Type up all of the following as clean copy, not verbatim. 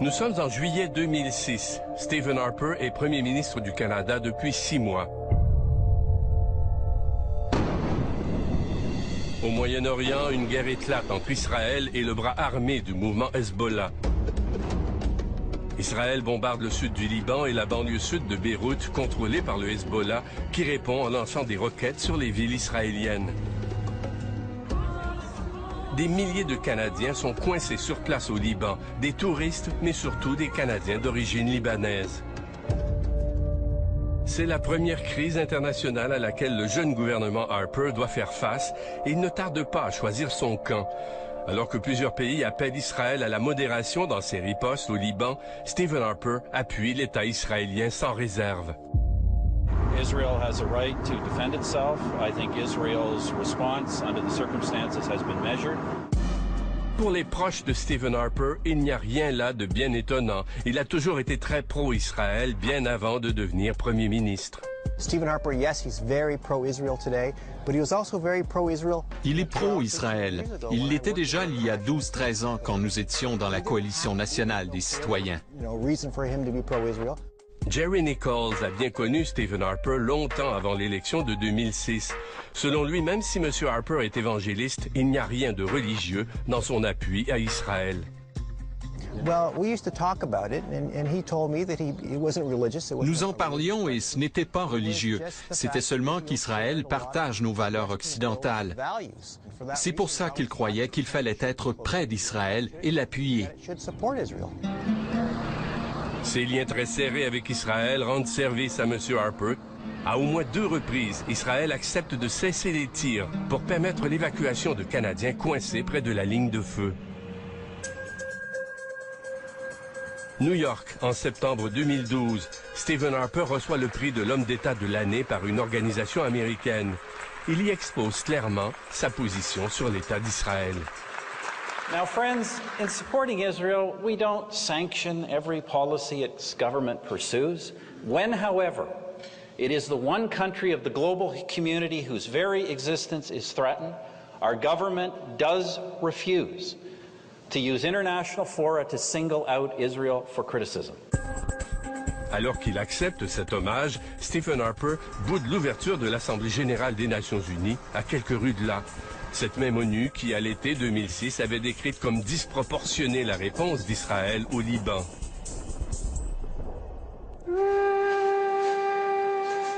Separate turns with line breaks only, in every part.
Nous sommes en juillet 2006. Stephen Harper est Premier ministre du Canada depuis 6 mois. Au Moyen-Orient, une guerre éclate entre Israël et le bras armé du mouvement Hezbollah. Israël bombarde le sud du Liban et la banlieue sud de Beyrouth, contrôlée par le Hezbollah, qui répond en lançant des roquettes sur les villes israéliennes. Des milliers de Canadiens sont coincés sur place au Liban, des touristes, mais surtout des Canadiens d'origine libanaise. C'est la première crise internationale à laquelle le jeune gouvernement Harper doit faire face et il ne tarde pas à choisir son camp. Alors que plusieurs pays appellent Israël à la modération dans ses ripostes au Liban, Stephen Harper appuie l'État israélien sans réserve.
Israel has a right to defend itself. I think Israel's response under the circumstances has been measured.
Pour les proches de Stephen Harper, il n'y a rien là de bien étonnant. Il a toujours été très pro-Israël, bien avant de devenir Premier ministre.
Stephen Harper, yes, he's very pro-Israel today, but he was also very pro-Israel.
Il est pro-Israël. Il l'était déjà il y a 12-13 ans quand nous étions dans la coalition nationale des citoyens.
Reason for him to be pro-Israel.
Jerry Nichols a bien connu Stephen Harper longtemps avant l'élection de 2006. Selon lui, même si M. Harper est évangéliste, il n'y a rien de religieux dans son appui à Israël.
Nous en parlions et ce n'était pas religieux. C'était seulement qu'Israël partage nos valeurs occidentales. C'est pour ça qu'il croyait qu'il fallait être près d'Israël et l'appuyer.
Ses liens très serrés avec Israël rendent service à M. Harper. À au moins 2 reprises, Israël accepte de cesser les tirs pour permettre l'évacuation de Canadiens coincés près de la ligne de feu. New York, en septembre 2012, Stephen Harper reçoit le prix de l'homme d'État de l'année par une organisation américaine. Il y expose clairement sa position sur l'État d'Israël.
Now, friends, in supporting Israel, we don't sanction every policy its government pursues. When, however, it is the one country of the global community whose very existence is threatened, our government does refuse to use international fora to single out Israel for criticism.
Alors qu'il accepte cet hommage, Stephen Harper boude l'ouverture de l'Assemblée générale des Nations unies à quelques rues de là. Cette même ONU qui, à l'été 2006, avait décrite comme disproportionnée la réponse d'Israël au Liban.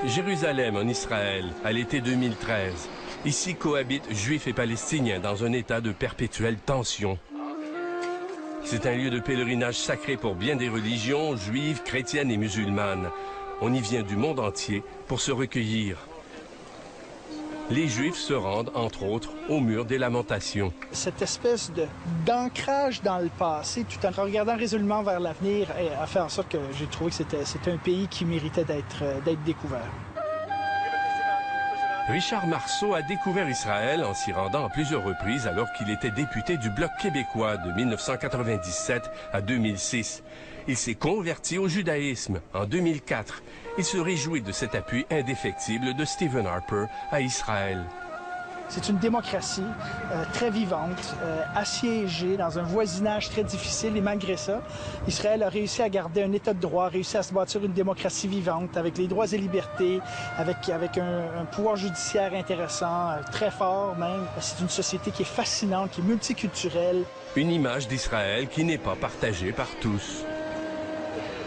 Jérusalem, en Israël, à l'été 2013. Ici cohabitent Juifs et Palestiniens dans un état de perpétuelle tension. C'est un lieu de pèlerinage sacré pour bien des religions, juives, chrétiennes et musulmanes. On y vient du monde entier pour se recueillir. Les Juifs se rendent, entre autres, au mur des lamentations.
Cette espèce d'ancrage dans le passé, tout en regardant résolument vers l'avenir, a fait en sorte que j'ai trouvé que c'était un pays qui méritait d'être découvert.
Richard Marceau a découvert Israël en s'y rendant à plusieurs reprises alors qu'il était député du Bloc québécois de 1997 à 2006. Il s'est converti au judaïsme en 2004. Il se réjouit de cet appui indéfectible de Stephen Harper à Israël.
C'est une démocratie très vivante, assiégée dans un voisinage très difficile et malgré ça, Israël a réussi à garder un état de droit, a réussi à se bâtir une démocratie vivante avec les droits et libertés, avec un pouvoir judiciaire intéressant, très fort même. C'est une société qui est fascinante, qui est multiculturelle.
Une image d'Israël qui n'est pas partagée par tous.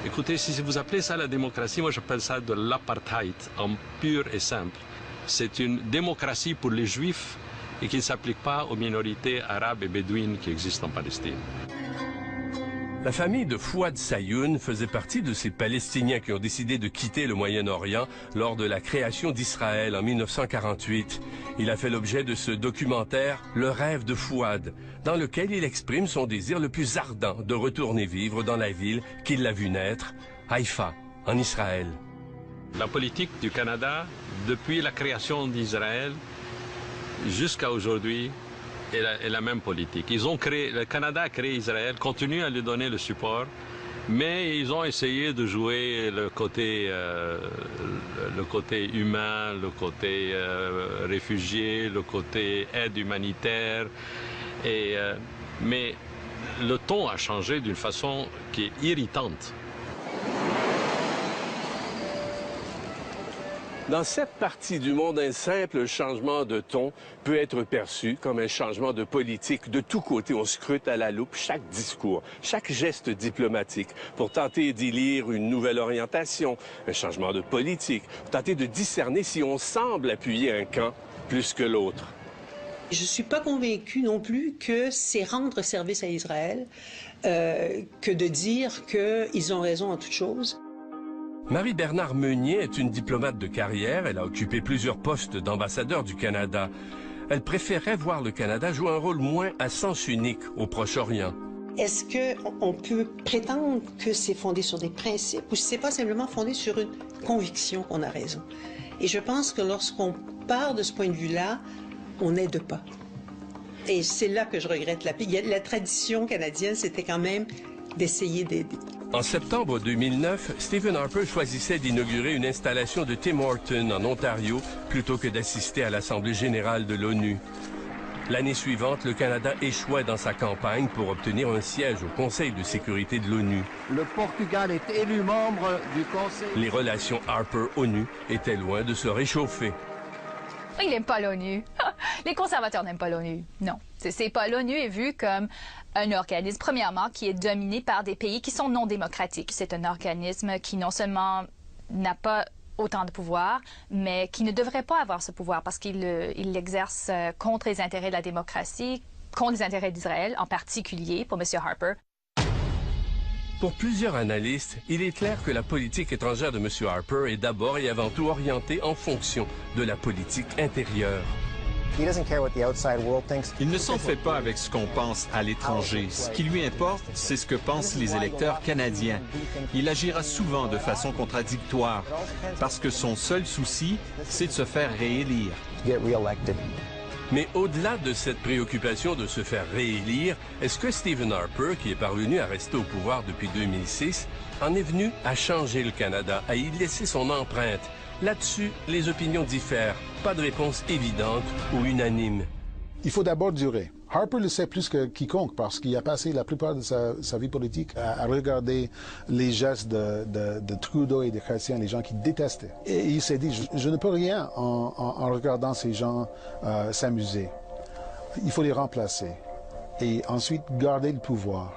Écoutez, si vous appelez ça la démocratie, moi j'appelle ça de l'apartheid, en pur et simple. C'est une démocratie pour les Juifs et qui ne s'applique pas aux minorités arabes et bédouines qui existent en Palestine.
La famille de Fouad Sayoun faisait partie de ces Palestiniens qui ont décidé de quitter le Moyen-Orient lors de la création d'Israël en 1948. Il a fait l'objet de ce documentaire « Le rêve de Fouad », dans lequel il exprime son désir le plus ardent de retourner vivre dans la ville qu'il a vu naître, Haïfa, en Israël.
La politique du Canada, depuis la création d'Israël jusqu'à aujourd'hui, est la même politique. Le Canada a créé Israël, continue à lui donner le support, mais ils ont essayé de jouer le côté humain, le côté réfugié, le côté aide humanitaire. Mais le ton a changé d'une façon qui est irritante.
Dans cette partie du monde, un simple changement de ton peut être perçu comme un changement de politique. De tous côtés, on scrute à la loupe chaque discours, chaque geste diplomatique pour tenter d'y lire une nouvelle orientation, un changement de politique, pour tenter de discerner si on semble appuyer un camp plus que l'autre.
Je ne suis pas convaincue non plus que c'est rendre service à Israël que de dire qu'ils ont raison en toute chose.
Marie-Bernard Meunier est une diplomate de carrière. Elle a occupé plusieurs postes d'ambassadeur du Canada. Elle préférait voir le Canada jouer un rôle moins à sens unique au Proche-Orient.
Est-ce qu'on peut prétendre que c'est fondé sur des principes ou si c'est pas simplement fondé sur une conviction qu'on a raison? Et je pense que lorsqu'on part de ce point de vue-là, on n'aide pas. Et c'est là que je regrette la tradition canadienne, c'était quand même d'essayer d'aider.
En septembre 2009, Stephen Harper choisissait d'inaugurer une installation de Tim Hortons en Ontario plutôt que d'assister à l'Assemblée générale de l'ONU. L'année suivante, le Canada échouait dans sa campagne pour obtenir un siège au Conseil de sécurité de l'ONU.
Le Portugal est élu membre du Conseil.
Les relations Harper-ONU étaient loin de se réchauffer.
Il n'aime pas l'ONU. Les conservateurs n'aiment pas l'ONU. Non. C'est pas l'ONU est vu comme un organisme, premièrement, qui est dominé par des pays qui sont non démocratiques. C'est un organisme qui non seulement n'a pas autant de pouvoir, mais qui ne devrait pas avoir ce pouvoir parce qu'il l'exerce contre les intérêts de la démocratie, contre les intérêts d'Israël, en particulier pour M. Harper.
Pour plusieurs analystes, il est clair que la politique étrangère de M. Harper est d'abord et avant tout orientée en fonction de la politique intérieure.
Il ne s'en fait pas avec ce qu'on pense à l'étranger. Ce qui lui importe, c'est ce que pensent les électeurs canadiens. Il agira souvent de façon contradictoire, parce que son seul souci, c'est de se faire réélire.
Mais au-delà de cette préoccupation de se faire réélire, est-ce que Stephen Harper, qui est parvenu à rester au pouvoir depuis 2006, en est venu à changer le Canada, à y laisser son empreinte? Là-dessus, les opinions diffèrent. Pas de réponse évidente ou unanime.
Il faut d'abord durer. Harper le sait plus que quiconque parce qu'il a passé la plupart de sa vie politique à regarder les gestes de Trudeau et des chrétiens, les gens qui détestaient. Et il s'est dit, je ne peux rien en regardant ces gens s'amuser. Il faut les remplacer. Et ensuite, garder le pouvoir.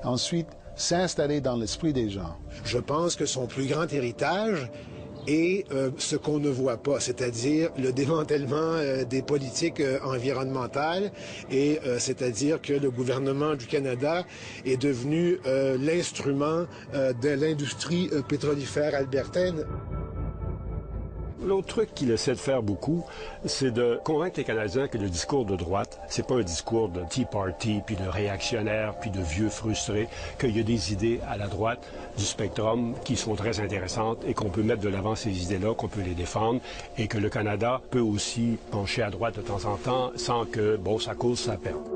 Ensuite, s'installer dans l'esprit des gens.
Je pense que son plus grand héritage et ce qu'on ne voit pas, c'est-à-dire le démantèlement des politiques environnementales et c'est-à-dire que le gouvernement du Canada est devenu l'instrument de l'industrie pétrolifère albertaine.
L'autre truc qu'il essaie de faire beaucoup, c'est de convaincre les Canadiens que le discours de droite, c'est pas un discours de Tea Party, puis de réactionnaires, puis de vieux frustrés, qu'il y a des idées à la droite du spectrum qui sont très intéressantes et qu'on peut mettre de l'avant ces idées-là, qu'on peut les défendre, et que le Canada peut aussi pencher à droite de temps en temps sans que, bon, ça cause sa perte.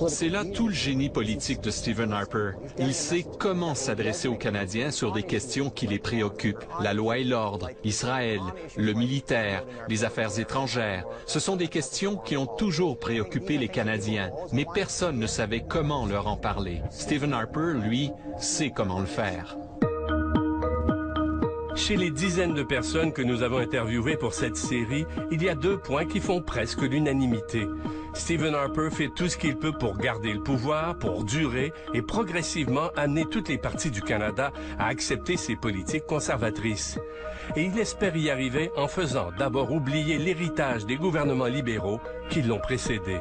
C'est là tout le génie politique de Stephen Harper. Il sait comment s'adresser aux Canadiens sur des questions qui les préoccupent. La loi et l'ordre, Israël, le militaire, les affaires étrangères. Ce sont des questions qui ont toujours préoccupé les Canadiens, mais personne ne savait comment leur en parler. Stephen Harper, lui, sait comment le faire.
Chez les dizaines de personnes que nous avons interviewées pour cette série, il y a 2 points qui font presque l'unanimité. Stephen Harper fait tout ce qu'il peut pour garder le pouvoir, pour durer et progressivement amener toutes les parties du Canada à accepter ses politiques conservatrices. Et il espère y arriver en faisant d'abord oublier l'héritage des gouvernements libéraux qui l'ont précédé.